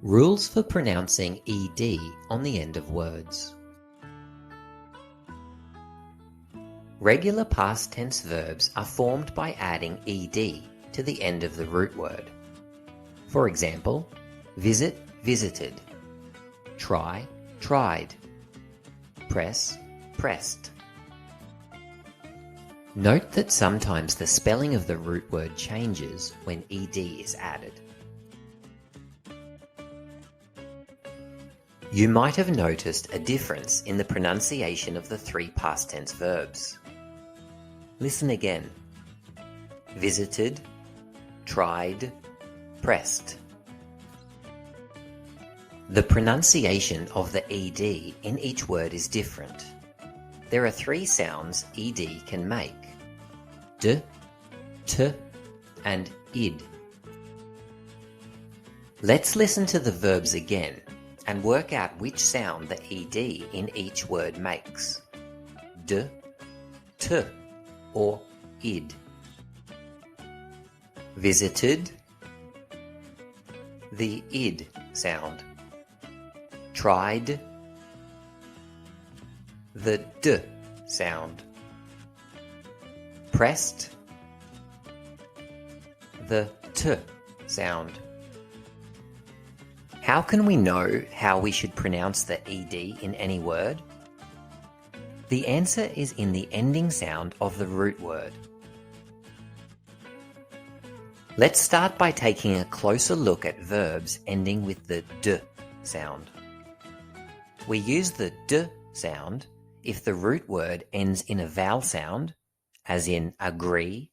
Rules for pronouncing ed on the end of words. Regular past tense verbs are formed by adding ed to the end of the root word. For example, visit, visited, try, tried, press, pressed. Note that sometimes the spelling of the root word changes when ed is added. You might have noticed a difference in the pronunciation of the three past tense verbs. Listen again. Visited, tried, pressed. The pronunciation of the ed in each word is different. There are three sounds ed can make: d, t, and id. Let's listen to the verbs again and work out which sound the ed in each word makes: d, t, or id. Visited, the id sound. Tried, the d sound. Pressed, the t sound. How can we know how we should pronounce the ed in any word? The answer is in the ending sound of the root word. Let's start by taking a closer look at verbs ending with the d sound. We use the d sound if the root word ends in a vowel sound, as in agree,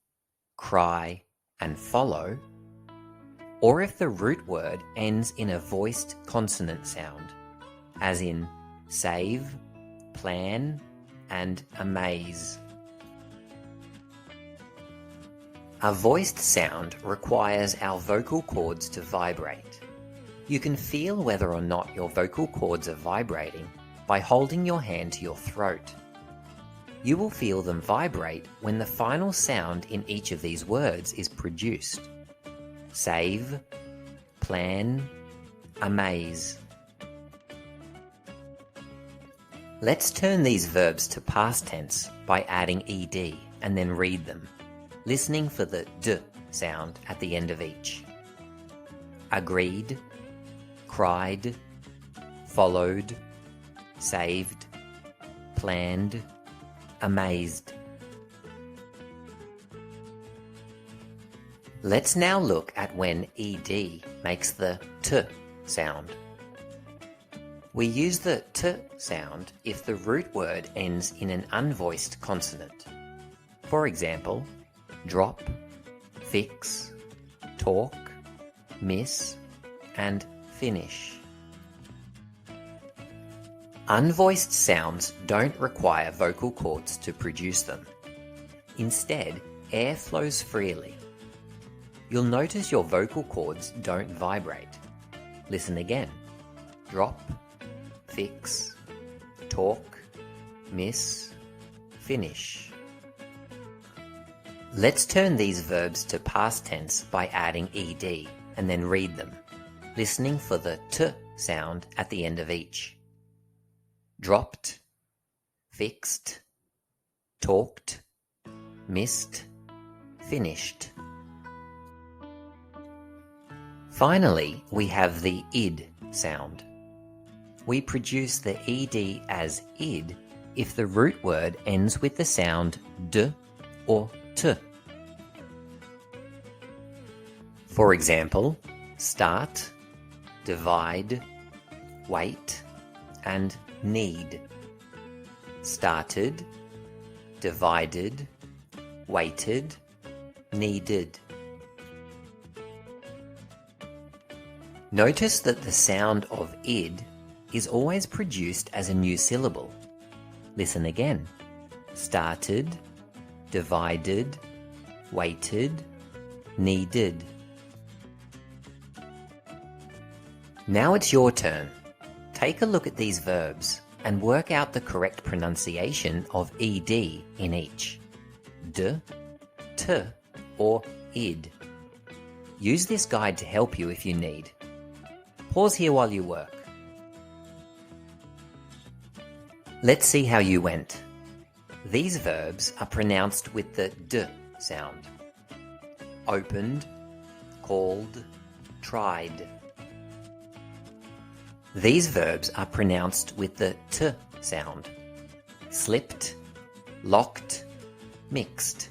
cry, and follow, or if the root word ends in a voiced consonant sound, as in save, plan, and amaze. A voiced sound requires our vocal cords to vibrate. You can feel whether or not your vocal cords are vibrating by holding your hand to your throat. You will feel them vibrate when the final sound in each of these words is produced. Save, plan, amaze. Let's turn these verbs to past tense by adding ed and then read them, listening for the d sound at the end of each. Agreed, cried, followed, saved, planned, amazed. Let's now look at when ed makes the t sound. We use the t sound if the root word ends in an unvoiced consonant. For example, drop, fix, talk, miss, and finish. Unvoiced sounds don't require vocal cords to produce them. Instead, air flows freely. You'll notice your vocal cords don't vibrate. Listen again. Drop, fix, talk, miss, finish. Let's turn these verbs to past tense by adding ed and then read them, listening for the t sound at the end of each. Dropped, fixed, talked, missed, finished. Finally, we have the id sound. We produce the ed as id if the root word ends with the sound d or t. For example, start, divide, wait, and need. Started, divided, waited, needed. Notice that the sound of id is always produced as a new syllable. Listen again. Started, divided, waited, needed. Now it's your turn. Take a look at these verbs and work out the correct pronunciation of ed in each. D, t, or id. Use this guide to help you if you need. Pause here while you work. Let's see how you went. These verbs are pronounced with the D sound. Opened, called, tried. These verbs are pronounced with the T sound. Slipped, locked, mixed.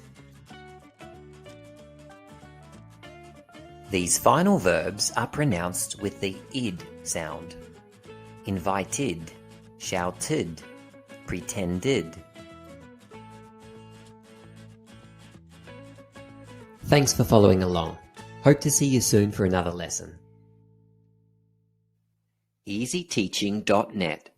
These final verbs are pronounced with the id sound. Invited, shouted, pretended. Thanks for following along. Hope to see you soon for another lesson. EasyTeaching.net